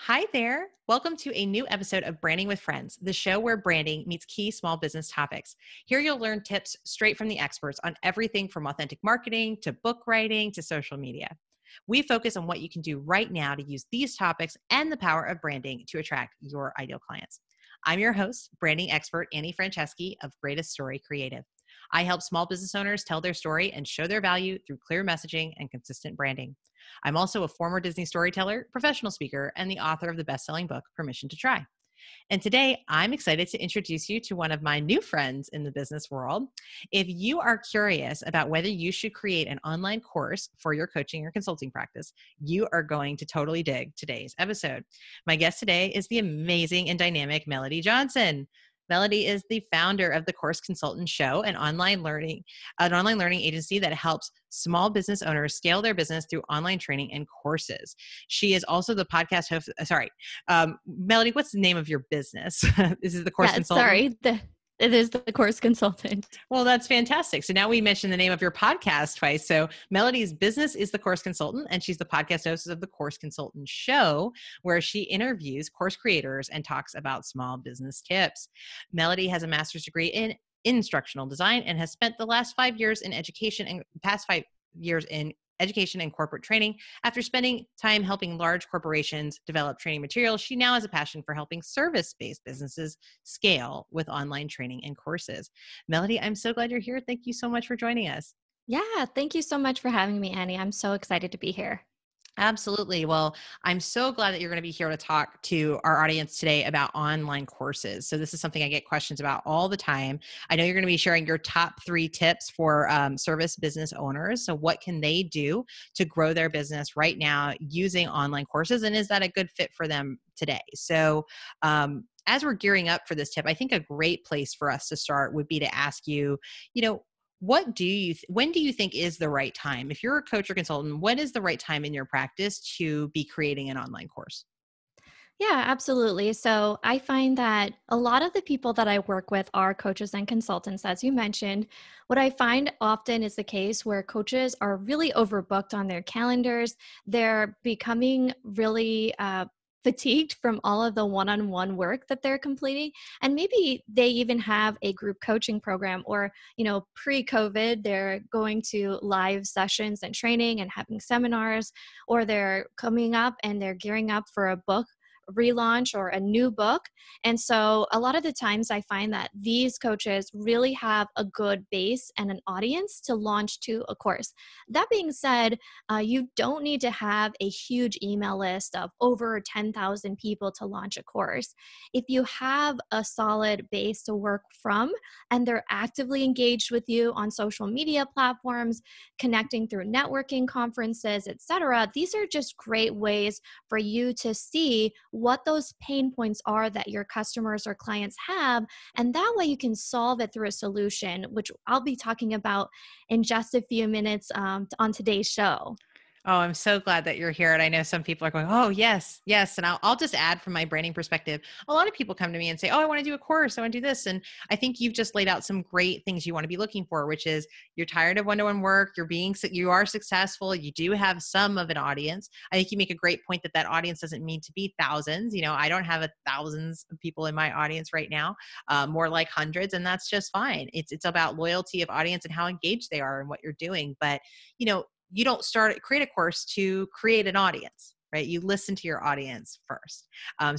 Hi there. Welcome to a new episode of Branding with Friends, the show where branding meets key small business topics. Here you'll learn tips straight from the experts on everything from authentic marketing to book writing to social media. We focus on what you can do right now to use these topics and the power of branding to attract your ideal clients. I'm your host, branding expert Annie Franceschi of Greatest Story Creative. I help small business owners tell their story and show their value through clear messaging and consistent branding. I'm also a former Disney storyteller, professional speaker, and the author of the best-selling book, Permission to Try. And today, I'm excited to introduce you to one of my new friends in the business world. If you are curious about whether you should create an online course for your coaching or consulting practice, you are going to totally dig today's episode. My guest today is the amazing and dynamic Melody Johnson. Melody is the founder of the Course Consultant Show, an online learning agency that helps small business owners scale their business through online training and courses. She is also the podcast host. Melody, what's the name of your business? This is the Course Consultant. It is the Course Consultant. Well, that's fantastic. So now we mentioned the name of your podcast twice. So Melody's business is the Course Consultant, and she's the podcast host of the Course Consultant Show, where she interviews course creators and talks about small business tips. Melody has a master's degree in instructional design and has spent the last 5 years in education and past 5 years in education and corporate training. After spending time helping large corporations develop training materials, she now has a passion for helping service-based businesses scale with online training and courses. Melody, I'm so glad you're here. Thank you so much for joining us. Yeah, thank you so much for having me, Annie. I'm so excited to be here. Absolutely. Well, I'm so glad that you're going to be here to talk to our audience today about online courses. So this is something I get questions about all the time. I know you're going to be sharing your top 3 tips for service business owners. So what can they do to grow their business right now using online courses? And is that a good fit for them today? So as we're gearing up for this tip, I think a great place for us to start would be to ask you, when do you think is the right time? If you're a coach or consultant, when is the right time in your practice to be creating an online course? Yeah, absolutely. So I find that a lot of the people that I work with are coaches and consultants, as you mentioned. What I find often is the case where coaches are really overbooked on their calendars. They're becoming really fatigued from all of the one-on-one work that they're completing. And maybe they even have a group coaching program or, pre-COVID, they're going to live sessions and training and having seminars, or they're coming up and they're gearing up for a book relaunch or a new book. And so a lot of the times I find that these coaches really have a good base and an audience to launch to a course. That being said, you don't need to have a huge email list of over 10,000 people to launch a course. If you have a solid base to work from and they're actively engaged with you on social media platforms, connecting through networking conferences, etc., these are just great ways for you to see what those pain points are that your customers or clients have. And that way you can solve it through a solution, which I'll be talking about in just a few minutes on today's show. Oh, I'm so glad that you're here. And I know some people are going, oh, yes, yes. And I'll just add from my branding perspective, a lot of people come to me and say, oh, I want to do a course. I want to do this. And I think you've just laid out some great things you want to be looking for, which is you're tired of one-to-one work. You are successful. You do have some of an audience. I think you make a great point that audience doesn't need to be thousands. I don't have thousands of people in my audience right now, more like hundreds. And that's just fine. It's about loyalty of audience and how engaged they are in what you're doing. But, you don't create a course to create an audience, right? You listen to your audience first.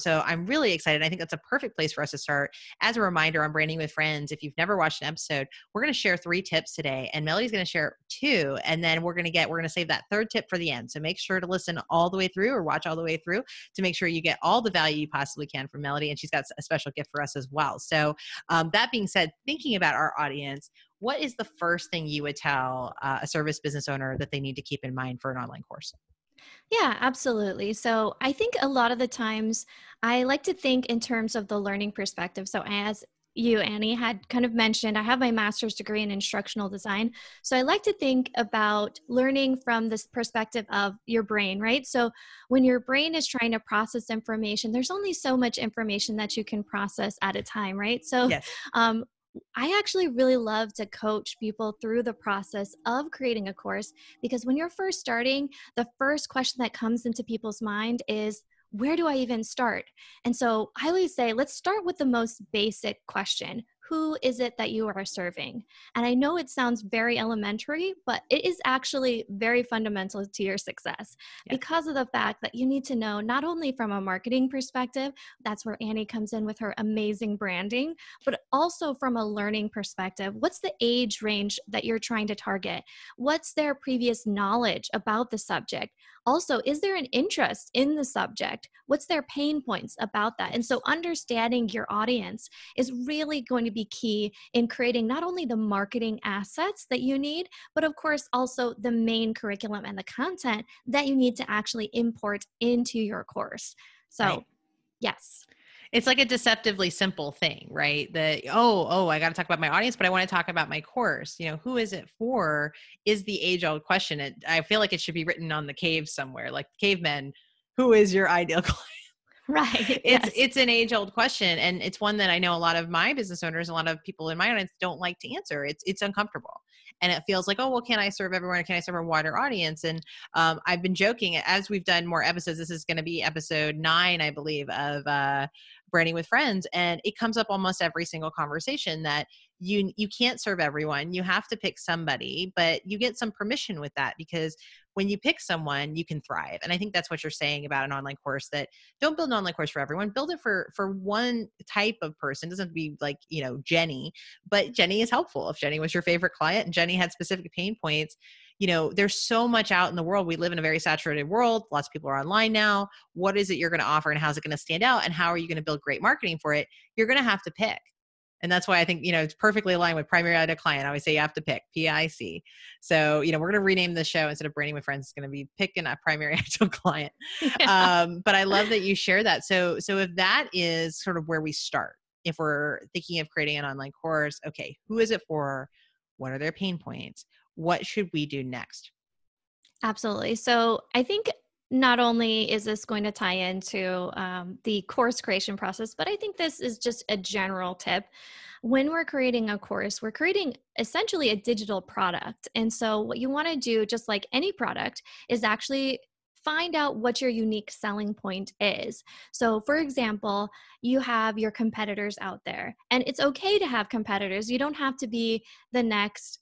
So I'm really excited. I think that's a perfect place for us to start. As a reminder on Branding with Friends, if you've never watched an episode, we're going to share 3 tips today, and Melody's going to share 2, and then we're going to save that 3rd tip for the end. So make sure to listen all the way through or watch all the way through to make sure you get all the value you possibly can from Melody, and she's got a special gift for us as well. So that being said, thinking about our audience, what is the first thing you would tell a service business owner that they need to keep in mind for an online course? Yeah, absolutely. So I think a lot of the times I like to think in terms of the learning perspective. So as you, Annie, had kind of mentioned, I have my master's degree in instructional design. So I like to think about learning from this perspective of your brain, right? So when your brain is trying to process information, there's only so much information that you can process at a time, right? So Yes. um, I actually really love to coach people through the process of creating a course, because when you're first starting, the first question that comes into people's mind is, where do I even start? And so I always say, let's start with the most basic question. Who is it that you are serving? And I know it sounds very elementary, but it is actually very fundamental to your success Yes. because of the fact that you need to know not only from a marketing perspective, that's where Annie comes in with her amazing branding, but also from a learning perspective. What's the age range that you're trying to target? What's their previous knowledge about the subject? Also, is there an interest in the subject? What's their pain points about that? And so understanding your audience is really going to be key in creating not only the marketing assets that you need, but of course also the main curriculum and the content that you need to actually import into your course. Right. So, yes. It's like a deceptively simple thing, right? I got to talk about my audience, but I want to talk about my course. Who is it for is the age old question. I feel like it should be written on the cave somewhere, like cavemen, who is your ideal client? Right. It's Yes. it's an age old question, and it's one that I know a lot of my business owners, a lot of people in my audience don't like to answer. It's uncomfortable, and it feels like, oh well, can I serve everyone? Or can I serve a wider audience? And I've been joking as we've done more episodes. This is going to be episode 9, I believe, of Branding with Friends, and it comes up almost every single conversation that you can't serve everyone. You have to pick somebody, but you get some permission with that because when you pick someone, you can thrive. And I think that's what you're saying about an online course, that don't build an online course for everyone. Build it for one type of person. It doesn't have to be like, Jenny, but Jenny is helpful. If Jenny was your favorite client and Jenny had specific pain points, there's so much out in the world. We live in a very saturated world. Lots of people are online now. What is it you're going to offer and how's it going to stand out? And how are you going to build great marketing for it? You're going to have to pick. And that's why I think, it's perfectly aligned with primary ideal client. I always say you have to pick, PIC. So, we're going to rename the show. Instead of Branding with Friends, it's going to be picking a primary ideal client. Yeah. But I love that you share that. So if that is sort of where we start, if we're thinking of creating an online course, okay, who is it for? What are their pain points? What should we do next? Absolutely. So I think not only is this going to tie into the course creation process, but I think this is just a general tip. When we're creating a course, we're creating essentially a digital product. And so what you want to do, just like any product, is actually find out what your unique selling point is. So, for example, you have your competitors out there, and it's okay to have competitors. You don't have to be the next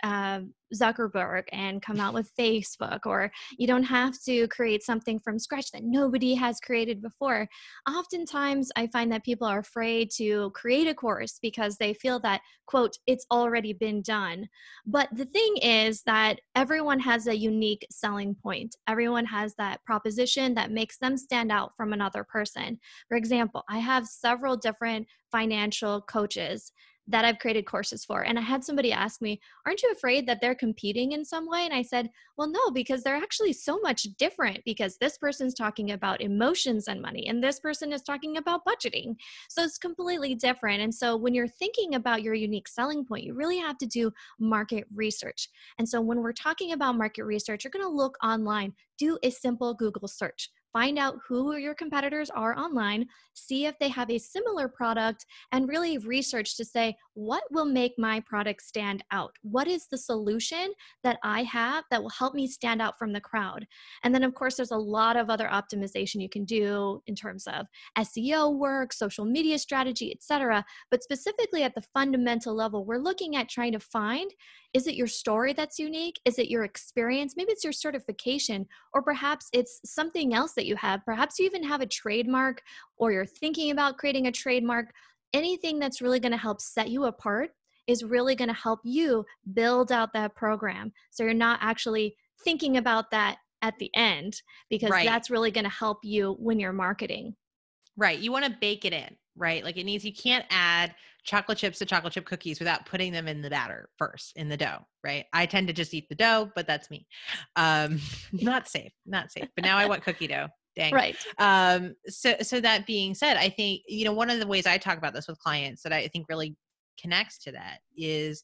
Zuckerberg and come out with Facebook, or you don't have to create something from scratch that nobody has created before. Oftentimes, I find that people are afraid to create a course because they feel that, quote, it's already been done. But the thing is that everyone has a unique selling point. Everyone has that proposition that makes them stand out from another person. For example, I have several different financial coaches that I've created courses for. And I had somebody ask me, aren't you afraid that they're competing in some way? And I said, well, no, because they're actually so much different, because this person's talking about emotions and money, and this person is talking about budgeting. So it's completely different. And so when you're thinking about your unique selling point, you really have to do market research. And so when we're talking about market research, you're going to look online, do a simple Google search. Find out who your competitors are online, see if they have a similar product, and really research to say, what will make my product stand out? What is the solution that I have that will help me stand out from the crowd? And then, of course, there's a lot of other optimization you can do in terms of SEO work, social media strategy, etc. But specifically at the fundamental level, we're looking at trying to find, is it your story that's unique? Is it your experience? Maybe it's your certification, or perhaps it's something else that you have. Perhaps you even have a trademark, or you're thinking about creating a trademark. Anything that's really going to help set you apart is really going to help you build out that program. So you're not actually thinking about that at the end, because Right. that's really going to help you when you're marketing. Right. You want to bake it in, right? Like you can't add chocolate chips to chocolate chip cookies without putting them in the batter first, in the dough, right? I tend to just eat the dough, but that's me. Not safe, not safe. But now I want cookie dough. Dang. Right. So that being said, I think, one of the ways I talk about this with clients that I think really connects to that is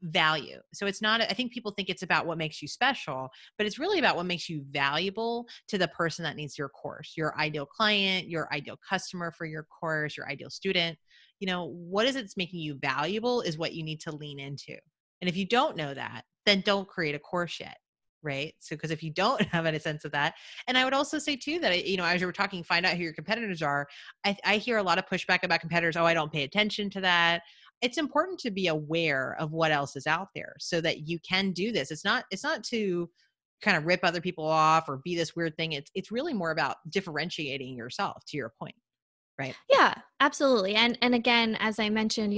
value. So it's not, I think people think it's about what makes you special, but it's really about what makes you valuable to the person that needs your course, your ideal client, your ideal customer for your course, your ideal student. What is it that's making you valuable is what you need to lean into. And if you don't know that, then don't create a course yet. right? So, because if you don't have any sense of that, and I would also say too that, as you were talking, find out who your competitors are. I hear a lot of pushback about competitors. Oh, I don't pay attention to that. It's important to be aware of what else is out there so that you can do this. It's not to kind of rip other people off or be this weird thing. It's really more about differentiating yourself, to your point, right? Yeah, absolutely. And again, as I mentioned,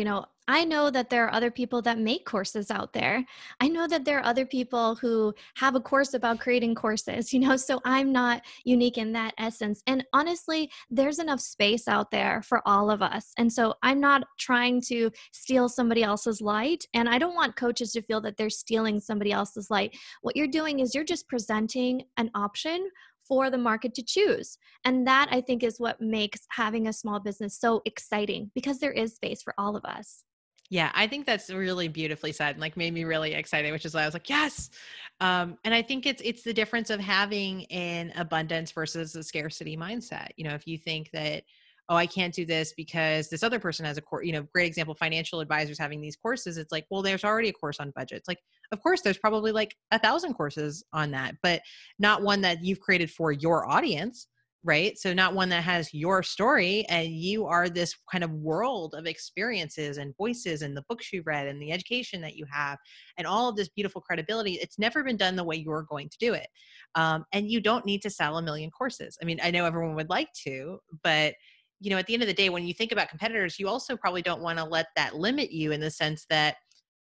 I know that there are other people that make courses out there. I know that there are other people who have a course about creating courses, so I'm not unique in that essence. And honestly, there's enough space out there for all of us. And so I'm not trying to steal somebody else's light. And I don't want coaches to feel that they're stealing somebody else's light. What you're doing is you're just presenting an option for the market to choose. And that, I think, is what makes having a small business so exciting, because there is space for all of us. Yeah, I think that's really beautifully said and like made me really excited, which is why I was like, yes. And I think it's the difference of having an abundance versus a scarcity mindset. If you think that, oh, I can't do this because this other person has a course, great example, financial advisors having these courses. It's like, well, there's already a course on budgets. Like, of course, there's probably like 1,000 courses on that, but not one that you've created for your audience. Right. So not one that has your story, and you are this kind of world of experiences and voices and the books you've read and the education that you have and all of this beautiful credibility. It's never been done the way you're going to do it. And you don't need to sell a million courses. I mean, I know everyone would like to, but at the end of the day, when you think about competitors, you also probably don't want to let that limit you in the sense that,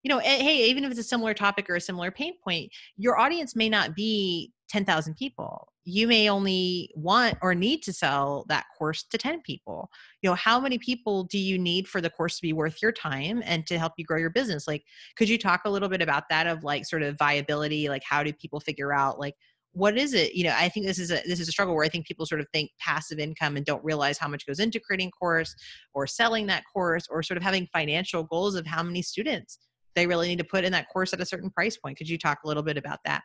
hey, even if it's a similar topic or a similar pain point, your audience may not be 10,000 people. You may only want or need to sell that course to 10 people. How many people do you need for the course to be worth your time and to help you grow your business? Like, could you talk a little bit about that, of like sort of viability? Like, how do people figure out, like, what is it? I think this is a struggle where I think people sort of think passive income and don't realize how much goes into creating a course or selling that course, or sort of having financial goals of how many students they really need to put in that course at a certain price point. Could you talk a little bit about that?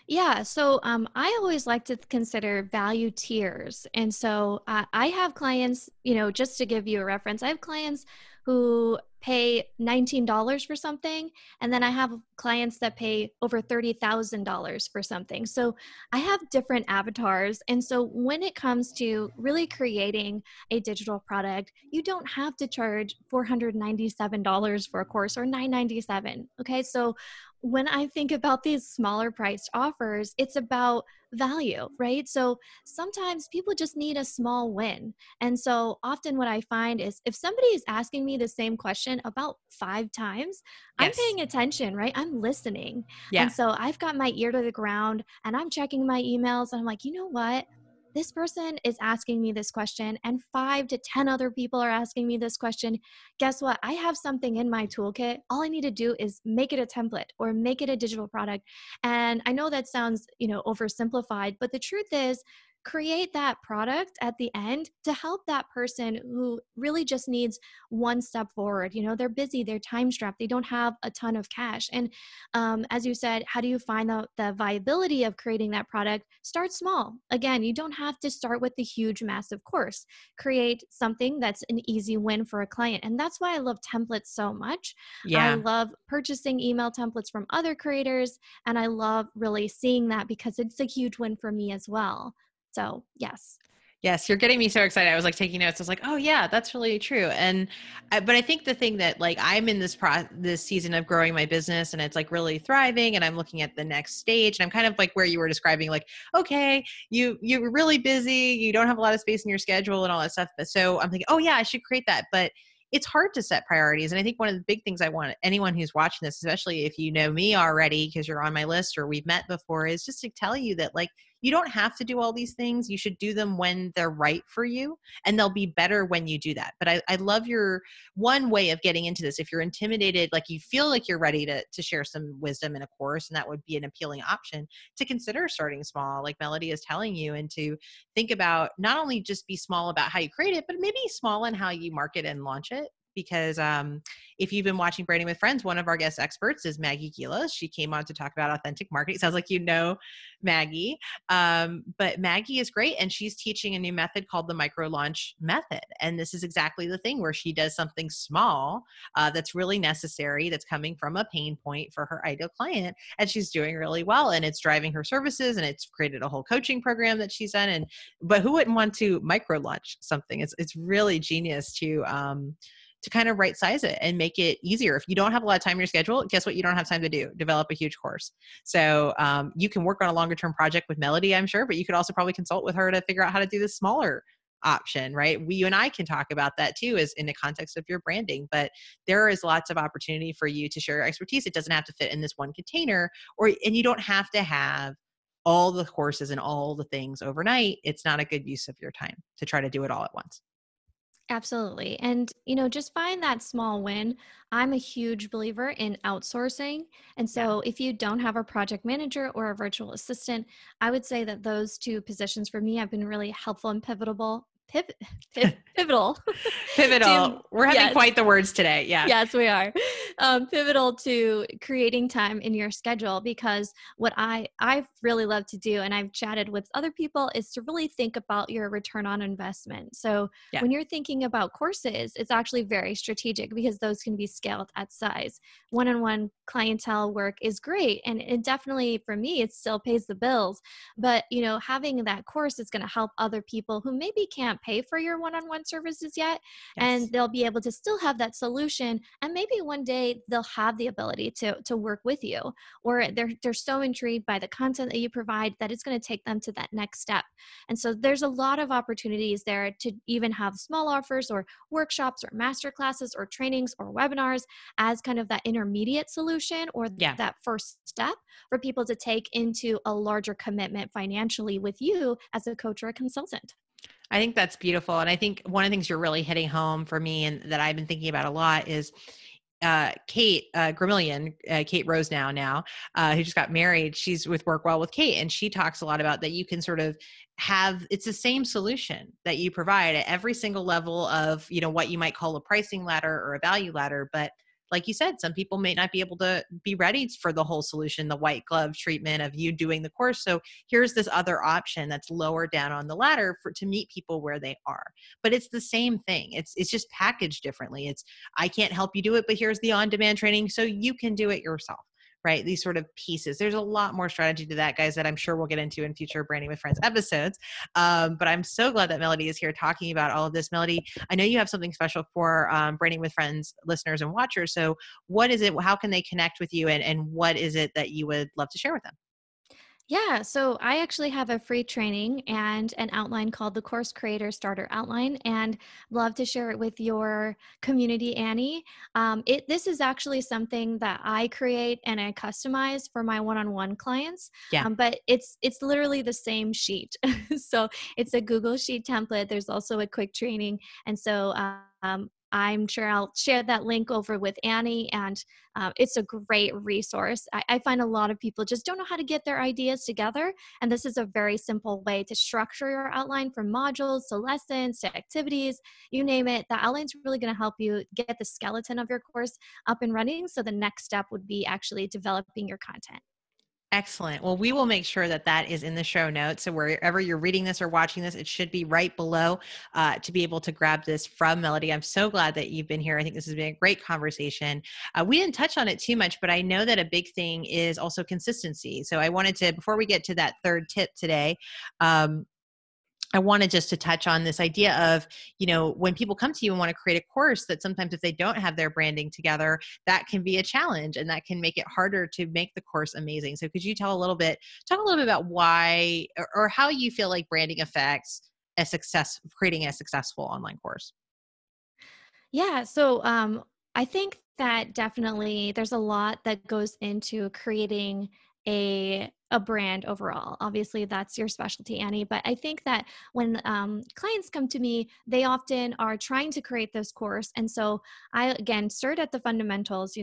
Yeah, so I always like to consider value tiers. And so I have clients, just to give you a reference, I have clients who pay $19 for something, and then I have clients that pay over $30,000 for something. So I have different avatars. And so when it comes to really creating a digital product, you don't have to charge $497 for a course or $997. Okay, so when I think about these smaller priced offers, it's about value, right? So sometimes people just need a small win. And so often what I find is if somebody is asking me the same question about 5 times, I'm Yes. paying attention, right? I'm listening. And Yeah. so I've got my ear to the ground and I'm checking my emails and I'm like, you know what? This person is asking me this question, and 5 to 10 other people are asking me this question. Guess what? I have something in my toolkit. All I need to do is make it a template or make it a digital product. And I know that sounds, oversimplified, but the truth is, create that product at the end to help that person who really just needs one step forward. They're busy, they're time strapped, they don't have a ton of cash. And as you said, how do you find the viability of creating that product? Start small. Again, you don't have to start with the huge, massive course. Create something that's an easy win for a client. And that's why I love templates so much. I Yeah. love purchasing email templates from other creators, and I love really seeing that because it's a huge win for me as well. So, yes. Yes, you're getting me so excited. I was like taking notes. I was like, "Oh yeah, that's really true." But I think the thing that, like, I'm in this season of growing my business, and it's like really thriving, and I'm looking at the next stage, and I'm kind of like where you were describing, like, okay, you're really busy, you don't have a lot of space in your schedule and all that stuff. But so I'm thinking, oh yeah, I should create that, but it's hard to set priorities. And I think one of the big things I want anyone who's watching this, especially if you know me already because you're on my list or we've met before, is just to tell you that, like, you don't have to do all these things. You should do them when they're right for you, and they'll be better when you do that. But I love your one way of getting into this. If you're intimidated, like you feel like you're ready to share some wisdom in a course, and that would be an appealing option, to consider starting small, like Melody is telling you, and to think about not only just be small about how you create it, but maybe small in how you market and launch it. because if you've been watching Branding with Friends, one of our guest experts is Maggie Gilos. She came on to talk about authentic marketing. Sounds like you know Maggie. But Maggie is great, and she's teaching a new method called the micro launch method. And this is exactly the thing where she does something small that's really necessary, that's coming from a pain point for her ideal client, and she's doing really well, and it's driving her services, and it's created a whole coaching program that she's done. And but who wouldn't want to micro launch something? It's really genius to kind of right size it and make it easier. If you don't have a lot of time in your schedule, guess what? You don't have time to do, develop a huge course. So you can work on a longer term project with Melody, I'm sure, but you could also probably consult with her to figure out how to do this smaller option, right? You and I can talk about that too, as in the context of your branding, but there is lots of opportunity for you to share your expertise. It doesn't have to fit in this one container, and you don't have to have all the courses and all the things overnight. It's not a good use of your time to try to do it all at once. Absolutely. And, just find that small win. I'm a huge believer in outsourcing. And Yeah. so if you don't have a project manager or a virtual assistant, I would say that those two positions for me have been really helpful and pivotal to, Pivotal. We're having yes, quite the words today. Yeah. yes, we are. Pivotal to creating time in your schedule, because what I really love to do, and I've chatted with other people, is to really think about your return on investment. So Yeah. when you're thinking about courses, it's actually very strategic because those can be scaled at size. One-on-one clientele work is great, and it definitely, for me, it still pays the bills. But having that course is going to help other people who maybe can't pay for your one-on-one services yet, Yes. and they'll be able to still have that solution, and maybe one day they'll have the ability to work with you, or they're so intrigued by the content that you provide that it's going to take them to that next step. And so there's a lot of opportunities there to even have small offers or workshops or master classes or trainings or webinars as kind of that intermediate solution, or Yeah. that first step for people to take into a larger commitment financially with you as a coach or a consultant. I think that's beautiful. And I think one of the things you're really hitting home for me, and that I've been thinking about a lot, is Kate Gramillion, Kate Rose now, who just got married. She's with Work Well with Kate, and she talks a lot about that you can sort of it's the same solution that you provide at every single level of, what you might call a pricing ladder or a value ladder. But like you said, some people may not be able to be ready for the whole solution, the white glove treatment of you doing the course. So here's this other option that's lower down on the ladder to meet people where they are. But it's the same thing. It's just packaged differently. I can't help you do it, but here's the on-demand training so you can do it yourself, right? These sort of pieces. There's a lot more strategy to that, guys, that I'm sure we'll get into in future Branding with Friends episodes. But I'm so glad that Melody is here talking about all of this. Melody, I know you have something special for Branding with Friends listeners and watchers. So what is it? How can they connect with you? And what is it that you would love to share with them? Yeah, so I actually have a free training and an outline called the Course Creator Starter Outline, and love to share it with your community, Annie. This is actually something that I create and I customize for my one-on-one clients, Yeah. but it's literally the same sheet. So it's a Google Sheet template. There's also a quick training, and so I'm sure I'll share that link over with Annie, and it's a great resource. I find a lot of people just don't know how to get their ideas together, and this is a very simple way to structure your outline, from modules to lessons to activities, you name it. The outline's really going to help you get the skeleton of your course up and running, so the next step would be actually developing your content. Excellent. Well, we will make sure that that is in the show notes. So wherever you're reading this or watching this, it should be right below to be able to grab this from Melody. I'm so glad that you've been here. I think this has been a great conversation. We didn't touch on it too much, but I know that a big thing is also consistency. So I wanted to, before we get to that third tip today, I wanted just to touch on this idea of, when people come to you and want to create a course, that sometimes if they don't have their branding together, that can be a challenge, and that can make it harder to make the course amazing. So could you talk a little bit about why or how you feel like branding affects creating a successful online course? Yeah, so I think that definitely there's a lot that goes into creating a brand overall. Obviously, that's your specialty, Annie. But I think that when clients come to me, they often are trying to create this course, and so I again start at the fundamentals.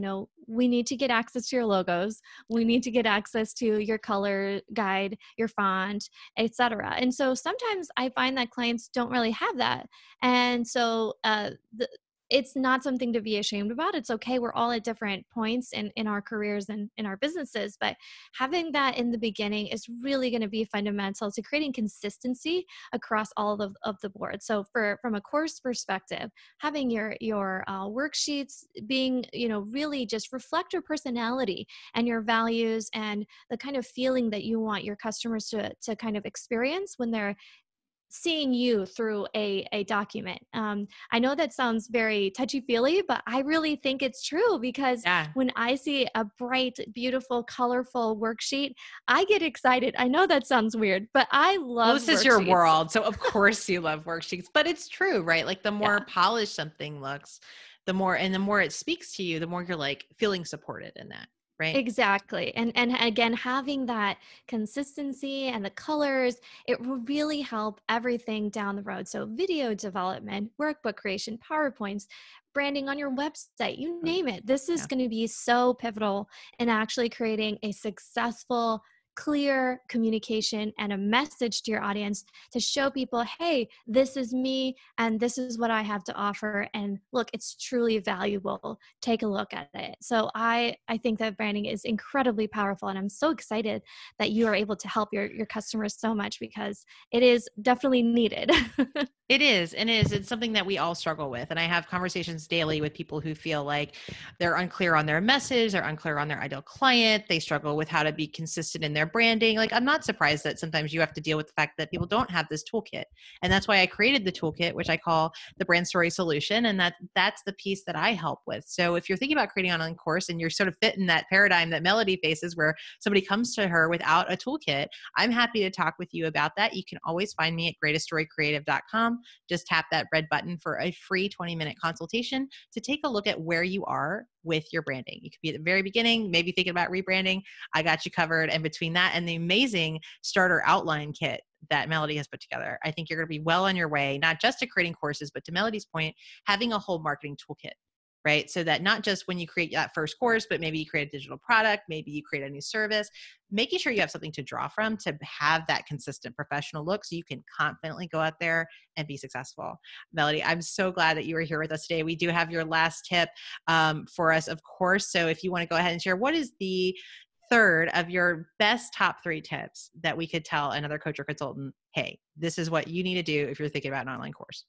We need to get access to your logos, we need to get access to your color guide, your font, etc. And so sometimes I find that clients don't really have that, and so it's not something to be ashamed about. It's okay. We're all at different points in our careers and in our businesses, but having that in the beginning is really going to be fundamental to creating consistency across all of the board. So from a course perspective, having your worksheets being, really just reflect your personality and your values and the kind of feeling that you want your customers to kind of experience when they're seeing you through a document. I know that sounds very touchy-feely, but I really think it's true, because Yeah. when I see a bright, beautiful, colorful worksheet, I get excited. I know that sounds weird, but I Well, love this is your worksheets. world. So of course you love worksheets, but it's true, right? Like the more Yeah. polished something looks, the more it speaks to you, the more you're like feeling supported in that, right? Exactly. And again, having that consistency and the colors, it will really help everything down the road. So video development, workbook creation, PowerPoints, branding on your website, you Oh, name it. This is yeah. going to be so pivotal in actually creating a successful, clear communication and a message to your audience to show people, hey, this is me and this is what I have to offer. And look, it's truly valuable. Take a look at it. So I think that branding is incredibly powerful, and I'm so excited that you are able to help your customers so much, because it is definitely needed. It is, and it is. It's something that we all struggle with. And I have conversations daily with people who feel like they're unclear on their message, they're unclear on their ideal client, they struggle with how to be consistent in their branding. Like, I'm not surprised that sometimes you have to deal with the fact that people don't have this toolkit. And that's why I created the toolkit, which I call the brand story solution. And that's the piece that I help with. So if you're thinking about creating an online course and you're sort of fit in that paradigm that Melody faces, where somebody comes to her without a toolkit, I'm happy to talk with you about that. You can always find me at greateststorycreative.com. Just tap that red button for a free 20-minute consultation to take a look at where you are with your branding. You could be at the very beginning, maybe thinking about rebranding. I got you covered. And between that and the amazing starter outline kit that Melody has put together, I think you're going to be well on your way, not just to creating courses, but to Melody's point, having a whole marketing toolkit. Right. So that not just when you create that first course, but maybe you create a digital product, maybe you create a new service, making sure you have something to draw from to have that consistent professional look so you can confidently go out there and be successful. Melody, I'm so glad that you were here with us today. We do have your last tip for us, of course. So if you want to go ahead and share, what is the third of your best top 3 tips that we could tell another coach or consultant, hey, this is what you need to do if you're thinking about an online course?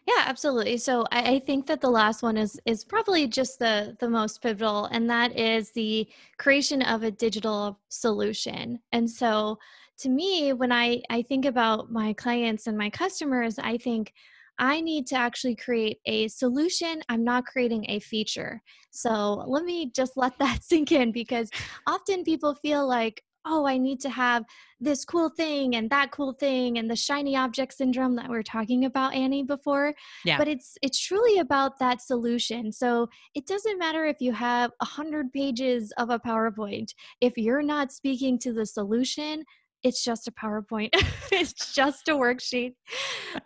Yeah, absolutely. So I think that the last one is probably just the most pivotal, and that is the creation of a digital solution. And so to me, when I think about my clients and my customers, I think I need to actually create a solution. I'm not creating a feature. So let me just let that sink in, because often people feel like, oh, I need to have this cool thing and that cool thing and the shiny object syndrome that we were talking about, Annie, before. Yeah. But it's truly about that solution. So it doesn't matter if you have 100 pages of a PowerPoint. If you're not speaking to the solution, it's just a PowerPoint. It's just a worksheet.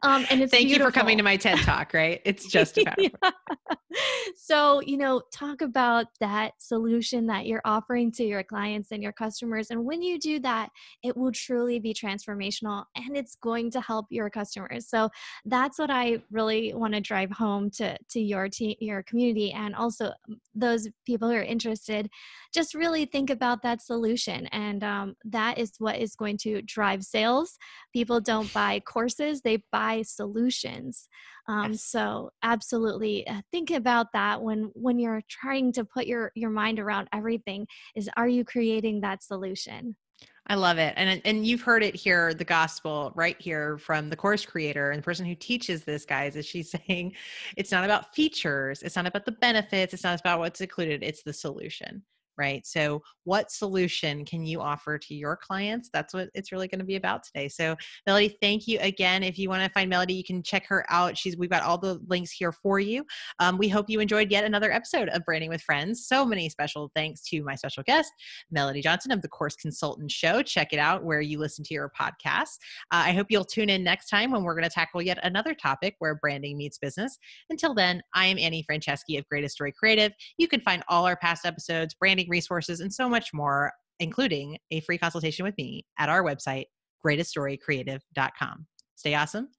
And it's Thank you for coming to beautiful. my TED Talk, right? It's just a PowerPoint. Yeah. So, talk about that solution that you're offering to your clients and your customers. And when you do that, it will truly be transformational, and it's going to help your customers. So that's what I really want to drive home to your team, your community, and also those people who are interested. Just really think about that solution. And that is what is going to drive sales. People don't buy courses, they buy solutions. Yes. So absolutely think about that when you're trying to put your mind around everything. Is, are you creating that solution? I love it. And you've heard it here, the gospel right here from the course creator and the person who teaches this, guys, is she's saying it's not about features. It's not about the benefits. It's not about what's included. It's the solution, right? So what solution can you offer to your clients? That's what it's really going to be about today. So Melody, thank you again. If you want to find Melody, you can check her out. We've got all the links here for you. We hope you enjoyed yet another episode of Branding with Friends. So many special thanks to my special guest, Melody Johnson of the Course Consultant Show. Check it out where you listen to your podcasts. I hope you'll tune in next time when we're going to tackle yet another topic where branding meets business. Until then, I am Annie Franceschi of Greatest Story Creative. You can find all our past episodes, branding resources, and so much more, including a free consultation with me at our website, greateststorycreative.com. Stay awesome